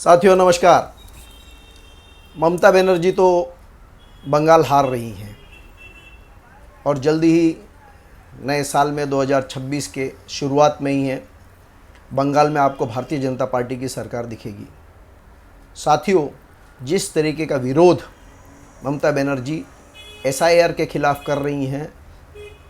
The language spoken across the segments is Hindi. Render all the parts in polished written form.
साथियों नमस्कार। ममता बनर्जी तो बंगाल हार रही हैं और जल्दी ही नए साल में 2026 के शुरुआत में ही है बंगाल में आपको भारतीय जनता पार्टी की सरकार दिखेगी। साथियों, जिस तरीके का विरोध ममता बनर्जी एसआईआर के खिलाफ़ कर रही हैं,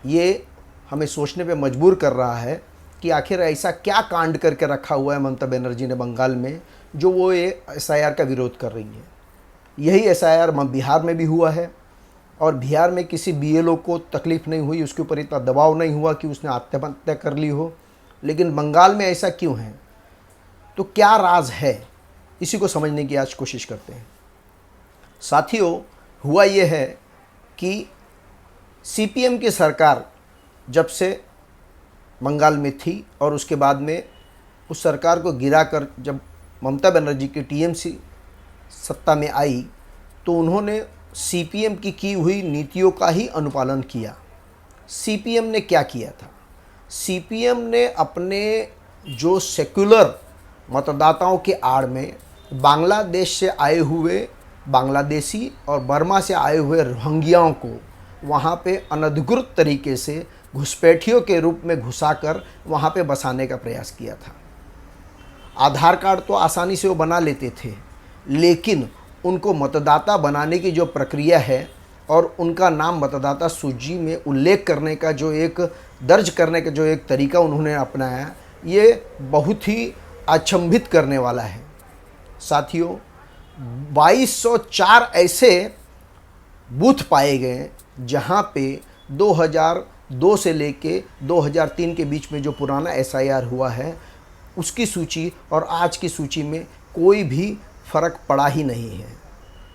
ये हमें सोचने पे मजबूर कर रहा है कि आखिर ऐसा क्या कांड करके रखा हुआ है ममता बनर्जी ने बंगाल में जो वो ये एसआईआर का विरोध कर रही है। यही एसआईआर बिहार में भी हुआ है और बिहार में किसी बीएलओ को तकलीफ़ नहीं हुई, उसके ऊपर इतना दबाव नहीं हुआ कि उसने आत्महत्या कर ली हो। लेकिन बंगाल में ऐसा क्यों है? तो क्या राज है, इसी को समझने की आज कोशिश करते हैं। साथियों, हुआ ये है कि सीपीएम की सरकार जब से बंगाल में थी और उसके बाद में उस सरकार को गिराकर जब ममता बनर्जी की टीएमसी सत्ता में आई तो उन्होंने सीपीएम की हुई नीतियों का ही अनुपालन किया। सीपीएम ने क्या किया था? सीपीएम ने अपने जो सेक्युलर मतदाताओं के आड़ में बांग्लादेश से आए हुए बांग्लादेशी और बर्मा से आए हुए रोहिंग्याओं को वहाँ पे अनधिकृत तरीके से घुसपैठियों के रूप में घुसाकर वहाँ पे बसाने का प्रयास किया था। आधार कार्ड तो आसानी से वो बना लेते थे, लेकिन उनको मतदाता बनाने की जो प्रक्रिया है और उनका नाम मतदाता सूची में उल्लेख करने का जो एक दर्ज करने का जो एक तरीका उन्होंने अपनाया, ये बहुत ही अचंभित करने वाला है। साथियों, 2204 ऐसे बूथ पाए गए जहाँ पे 2002 से लेके 2003 के बीच में जो पुराना एसआईआर हुआ है उसकी सूची और आज की सूची में कोई भी फ़र्क पड़ा ही नहीं है।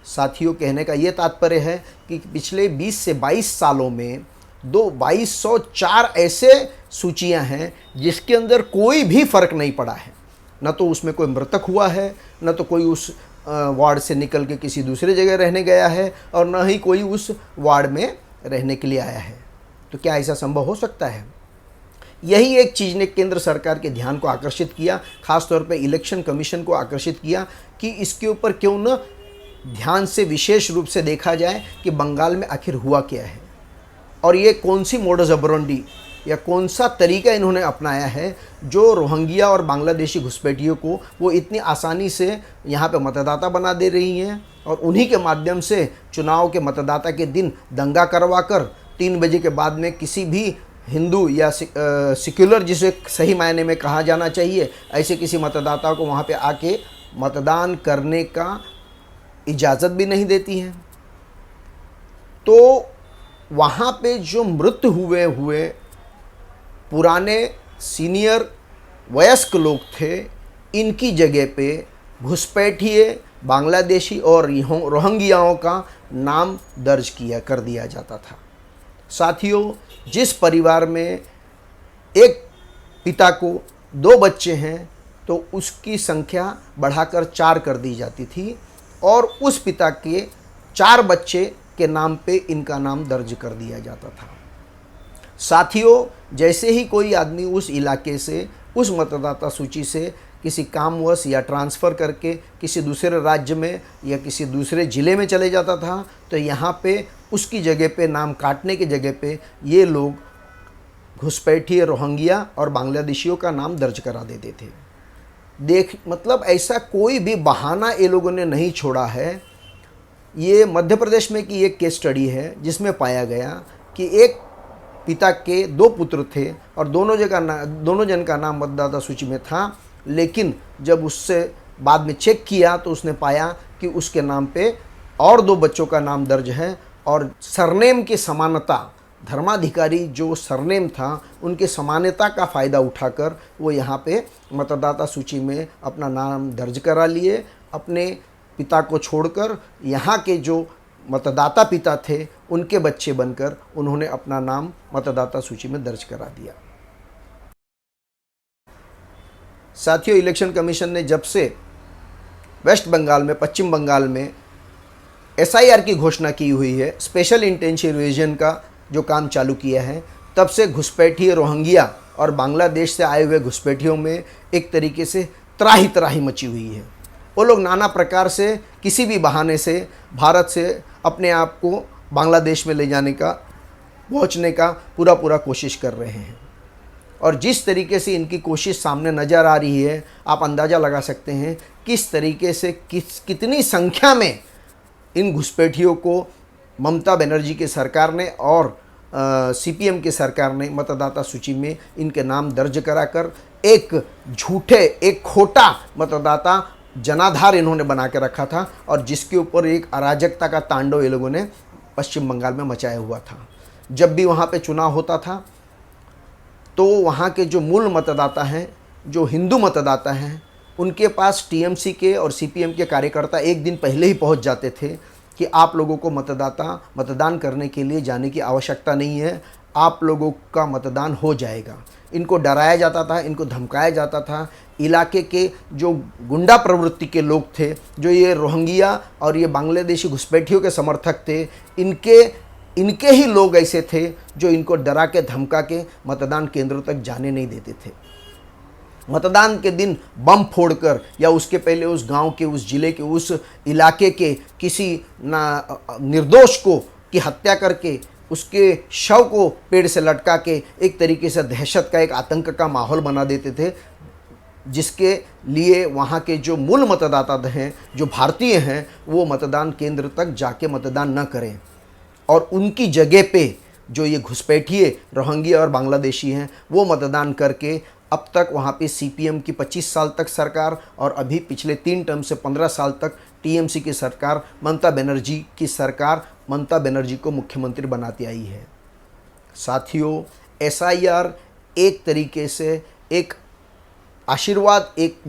साथियों, कहने का ये तात्पर्य है कि पिछले 20 से 22 सालों में 2204 ऐसे सूचियां हैं जिसके अंदर कोई भी फ़र्क नहीं पड़ा है। न तो उसमें कोई मृतक हुआ है, न तो कोई उस वार्ड से निकल के किसी दूसरे जगह रहने गया है और न ही कोई उस वार्ड में रहने के लिए आया है। तो क्या ऐसा संभव हो सकता है? यही एक चीज़ ने केंद्र सरकार के ध्यान को आकर्षित किया, खास तौर पे इलेक्शन कमीशन को आकर्षित किया कि इसके ऊपर क्यों न ध्यान से विशेष रूप से देखा जाए कि बंगाल में आखिर हुआ क्या है और ये कौन सी मोडस ऑपरेंडी या कौन सा तरीका इन्होंने अपनाया है जो रोहिंग्या और बांग्लादेशी घुसपैठियों को वो इतनी आसानी से यहाँ पे मतदाता बना दे रही हैं और उन्हीं के माध्यम से चुनाव के मतदाता के दिन दंगा करवा कर 3 बजे के बाद में किसी भी हिंदू या सेक्युलर, जिसे सही मायने में कहा जाना चाहिए, ऐसे किसी मतदाता को वहाँ पे आके मतदान करने का इजाज़त भी नहीं देती हैं। तो वहाँ पे जो मृत हुए पुराने सीनियर वयस्क लोग थे, इनकी जगह पे घुसपैठिए बांग्लादेशी और रोहिंग्याओं का नाम दर्ज कर दिया जाता था। साथियों, जिस परिवार में एक पिता को 2 बच्चे हैं तो उसकी संख्या बढ़ाकर 4 कर दी जाती थी और उस पिता के 4 बच्चे के नाम पे इनका नाम दर्ज कर दिया जाता था। साथियों, जैसे ही कोई आदमी उस इलाके से, उस मतदाता सूची से किसी कामवश या ट्रांसफ़र करके किसी दूसरे राज्य में या किसी दूसरे ज़िले में चले जाता था तो यहाँ पे उसकी जगह पे, नाम काटने की जगह पे, ये लोग घुसपैठिए रोहिंग्या और बांग्लादेशियों का नाम दर्ज करा देते थे। मतलब ऐसा कोई भी बहाना ये लोगों ने नहीं छोड़ा है। ये मध्य प्रदेश में की एक केस स्टडी है जिसमें पाया गया कि एक पिता के 2 पुत्र थे और दोनों जन का नाम मतदाता सूची में था, लेकिन जब उससे बाद में चेक किया तो उसने पाया कि उसके नाम पे और 2 बच्चों का नाम दर्ज है और सरनेम की समानता, धर्माधिकारी जो सरनेम था उनके समानता का फ़ायदा उठाकर वो यहाँ पे मतदाता सूची में अपना नाम दर्ज करा लिए। अपने पिता को छोड़कर यहाँ के जो मतदाता पिता थे उनके बच्चे बनकर उन्होंने अपना नाम मतदाता सूची में दर्ज करा दिया। साथियों, इलेक्शन कमीशन ने जब से वेस्ट बंगाल में, पश्चिम बंगाल में एसआईआर की घोषणा की हुई है, स्पेशल इंटेंसिव रिवीजन का जो काम चालू किया है, तब से घुसपैठिए रोहिंग्या और बांग्लादेश से आए हुए घुसपैठियों में एक तरीके से त्राही त्राही मची हुई है। वो लोग नाना प्रकार से किसी भी बहाने से भारत से अपने आप को बांग्लादेश में ले जाने का, पहुंचने का पूरा कोशिश कर रहे हैं। और जिस तरीके से इनकी कोशिश सामने नज़र आ रही है, आप अंदाज़ा लगा सकते हैं किस तरीके से कितनी संख्या में इन घुसपैठियों को ममता बनर्जी की सरकार ने और सीपीएम की सरकार ने मतदाता सूची में इनके नाम दर्ज कराकर एक खोटा मतदाता जनाधार इन्होंने बना के रखा था, और जिसके ऊपर एक अराजकता का तांडव ये लोगों ने पश्चिम बंगाल में मचाया हुआ था। जब भी वहाँ पे चुनाव होता था तो वहाँ के जो मूल मतदाता हैं, जो हिंदू मतदाता हैं, उनके पास टीएमसी के और सीपीएम के कार्यकर्ता एक दिन पहले ही पहुँच जाते थे कि आप लोगों को मतदान करने के लिए जाने की आवश्यकता नहीं है, आप लोगों का मतदान हो जाएगा। इनको डराया जाता था, इनको धमकाया जाता था। इलाके के जो गुंडा प्रवृत्ति के लोग थे, जो ये रोहिंग्या और ये बांग्लादेशी घुसपैठियों के समर्थक थे, इनके ही लोग ऐसे थे जो इनको डरा के धमका के मतदान केंद्रों तक जाने नहीं देते थे। मतदान के दिन बम फोड़कर या उसके पहले उस गांव के, उस जिले के, उस इलाके के किसी निर्दोष को की हत्या करके उसके शव को पेड़ से लटका के एक तरीके से दहशत का, एक आतंक का माहौल बना देते थे, जिसके लिए वहाँ के जो मूल मतदाता हैं, जो भारतीय हैं, वो मतदान केंद्र तक जाके मतदान न करें, और उनकी जगह पे जो ये घुसपैठिए रोहिंग्या और बांग्लादेशी हैं वो मतदान करके अब तक वहाँ पे सीपीएम की 25 साल तक सरकार और अभी पिछले 3 टर्म से 15 साल तक टीएमसी की सरकार, ममता बनर्जी की सरकार, ममता बनर्जी को मुख्यमंत्री बनाती आई है। साथियों, एसआईआर एक तरीके से एक आशीर्वाद, एक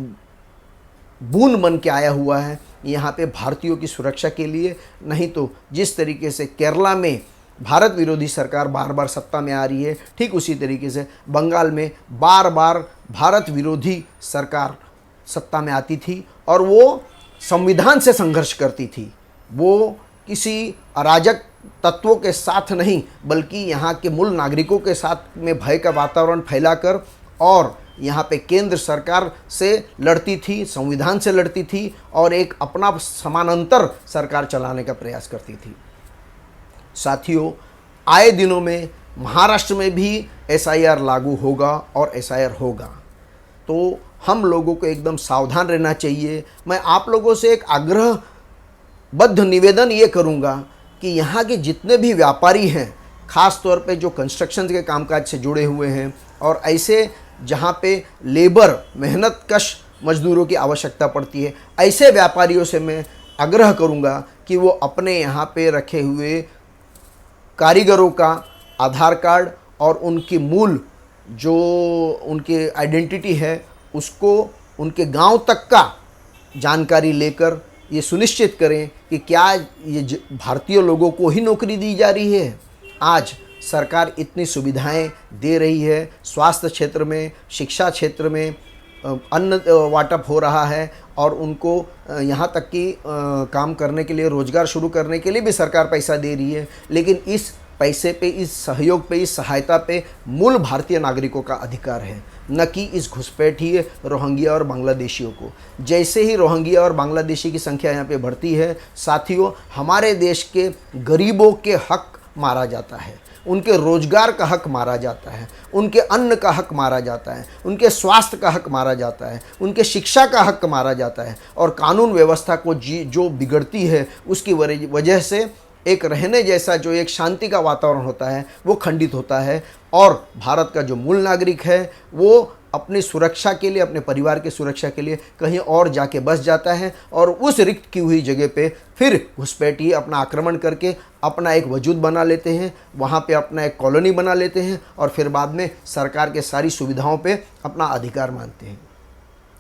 बूंद बन के आया हुआ है यहाँ पे भारतीयों की सुरक्षा के लिए। नहीं तो जिस तरीके से केरला में भारत विरोधी सरकार बार बार सत्ता में आ रही है, ठीक उसी तरीके से बंगाल में बार बार भारत विरोधी सरकार सत्ता में आती थी और वो संविधान से संघर्ष करती थी। वो किसी अराजक तत्वों के साथ नहीं, बल्कि यहाँ के मूल नागरिकों के साथ में भय का वातावरण फैलाकर और यहाँ पे केंद्र सरकार से लड़ती थी, संविधान से लड़ती थी और एक अपना समानांतर सरकार चलाने का प्रयास करती थी। साथियों, आए दिनों में महाराष्ट्र में भी एसआईआर लागू होगा और एसआईआर होगा, तो हम लोगों को एकदम सावधान रहना चाहिए। मैं आप लोगों से एक आग्रहबद्ध निवेदन ये करूँगा कि यहाँ के जितने भी व्यापारी हैं, ख़ास तौर पे जो कंस्ट्रक्शन के कामकाज से जुड़े हुए हैं और ऐसे जहाँ पे लेबर, मेहनत कश मजदूरों की आवश्यकता पड़ती है, ऐसे व्यापारियों से मैं आग्रह करूँगा कि वो अपने यहाँ पे रखे हुए कारीगरों का आधार कार्ड और उनकी मूल जो उनकी आइडेंटिटी है उसको उनके गांव तक का जानकारी लेकर ये सुनिश्चित करें कि क्या ये भारतीय लोगों को ही नौकरी दी जा रही है। आज सरकार इतनी सुविधाएं दे रही है, स्वास्थ्य क्षेत्र में, शिक्षा क्षेत्र में अन्न वाटप हो रहा है और उनको यहाँ तक कि काम करने के लिए, रोज़गार शुरू करने के लिए भी सरकार पैसा दे रही है। लेकिन इस पैसे पे, इस सहयोग पे, इस सहायता पे मूल भारतीय नागरिकों का अधिकार है, न कि इस घुसपैठिए रोहिंग्या और बांग्लादेशियों को। जैसे ही रोहिंग्या और बांग्लादेशी की संख्या यहाँ पे बढ़ती है, साथियों, हमारे देश के गरीबों के हक मारा जाता है, उनके रोजगार का हक मारा जाता है, उनके अन्न का हक मारा जाता है, उनके स्वास्थ्य का हक मारा जाता है, उनके शिक्षा का हक मारा जाता है और कानून व्यवस्था को जो बिगड़ती है उसकी वजह से एक रहने जैसा जो एक शांति का वातावरण होता है वो खंडित होता है और भारत का जो मूल नागरिक है वो अपनी सुरक्षा के लिए, अपने परिवार की सुरक्षा के लिए कहीं और जाके बस जाता है और उस रिक्त की हुई जगह पे फिर घुसपैठिए अपना आक्रमण करके अपना एक वजूद बना लेते हैं, वहाँ पे अपना एक कॉलोनी बना लेते हैं और फिर बाद में सरकार के सारी सुविधाओं पे अपना अधिकार मानते हैं।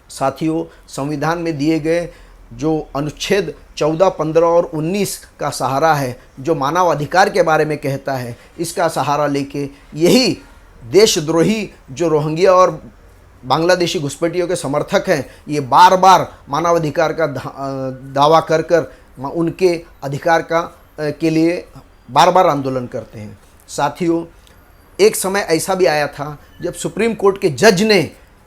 साथियों, संविधान में दिए गए जो अनुच्छेद 14, 15 और 19 का सहारा है, जो मानव अधिकार के बारे में कहता है, इसका सहारा लेके यही देशद्रोही जो रोहिंग्या और बांग्लादेशी घुसपैठियों के समर्थक हैं, ये बार बार मानवाधिकार का दावा कर कर उनके अधिकार के लिए बार बार आंदोलन करते हैं। साथियों, एक समय ऐसा भी आया था जब सुप्रीम कोर्ट के जज ने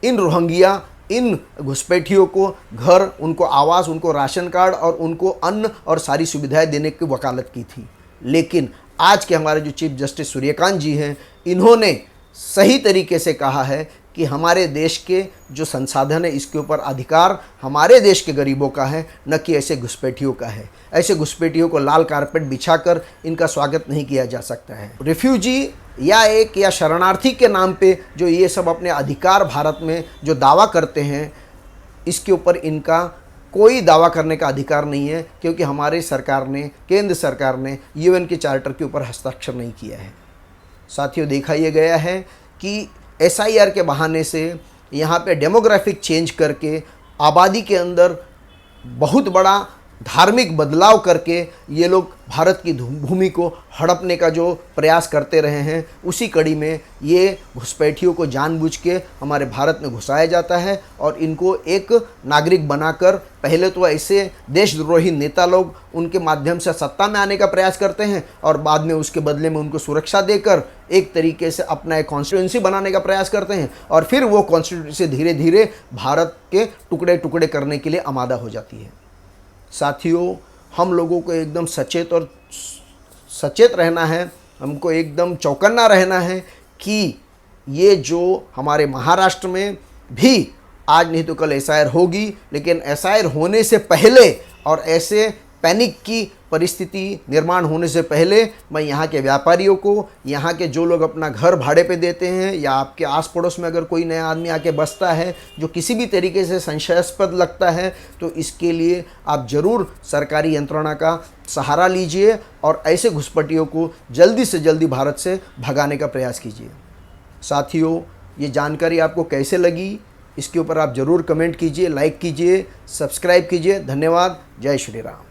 इन रोहिंग्या इन घुसपैठियों को घर, उनको आवास, उनको राशन कार्ड और उनको अन्न और सारी सुविधाएं देने की वकालत की थी। लेकिन आज के हमारे जो चीफ जस्टिस सूर्यकांत जी हैं, इन्होंने सही तरीके से कहा है कि हमारे देश के जो संसाधन है इसके ऊपर अधिकार हमारे देश के गरीबों का है, न कि ऐसे घुसपैठियों का है। ऐसे घुसपैठियों को लाल कारपेट बिछाकर इनका स्वागत नहीं किया जा सकता है। रिफ्यूजी या शरणार्थी के नाम पे जो ये सब अपने अधिकार भारत में जो दावा करते हैं, इसके ऊपर इनका कोई दावा करने का अधिकार नहीं है, क्योंकि हमारी सरकार ने, केंद्र सरकार ने यूएन के चार्टर के ऊपर हस्ताक्षर नहीं किया है। साथियों, देखा यह गया है कि एसआईआर के बहाने से यहाँ पे डेमोग्राफिक चेंज करके आबादी के अंदर बहुत बड़ा धार्मिक बदलाव करके ये लोग भारत की भूमि को हड़पने का जो प्रयास करते रहे हैं, उसी कड़ी में ये घुसपैठियों को जानबूझ के हमारे भारत में घुसाया जाता है और इनको एक नागरिक बनाकर पहले तो ऐसे देशद्रोही नेता लोग उनके माध्यम से सत्ता में आने का प्रयास करते हैं और बाद में उसके बदले में उनको सुरक्षा देकर एक तरीके से अपना एक कॉन्स्टिट्यूंसी बनाने का प्रयास करते हैं और फिर वो कॉन्स्टिट्यूंसी धीरे धीरे भारत के टुकड़े टुकड़े करने के लिए आमादा हो जाती है। साथियों, हम लोगों को एकदम सचेत रहना है, हमको एकदम चौकन्ना रहना है कि ये जो हमारे महाराष्ट्र में भी आज नहीं तो कल एसआईआर होगी, लेकिन एसआईआर होने से पहले और ऐसे पैनिक की परिस्थिति निर्माण होने से पहले मैं यहाँ के व्यापारियों को, यहाँ के जो लोग अपना घर भाड़े पे देते हैं या आपके आस पड़ोस में अगर कोई नया आदमी आके बसता है जो किसी भी तरीके से संशयास्पद लगता है, तो इसके लिए आप ज़रूर सरकारी यंत्रणा का सहारा लीजिए और ऐसे घुसपैठियों को जल्दी से जल्दी भारत से भगाने का प्रयास कीजिए। साथियों, ये जानकारी आपको कैसे लगी, इसके ऊपर आप ज़रूर कमेंट कीजिए, लाइक कीजिए, सब्सक्राइब कीजिए। धन्यवाद। जय श्री राम।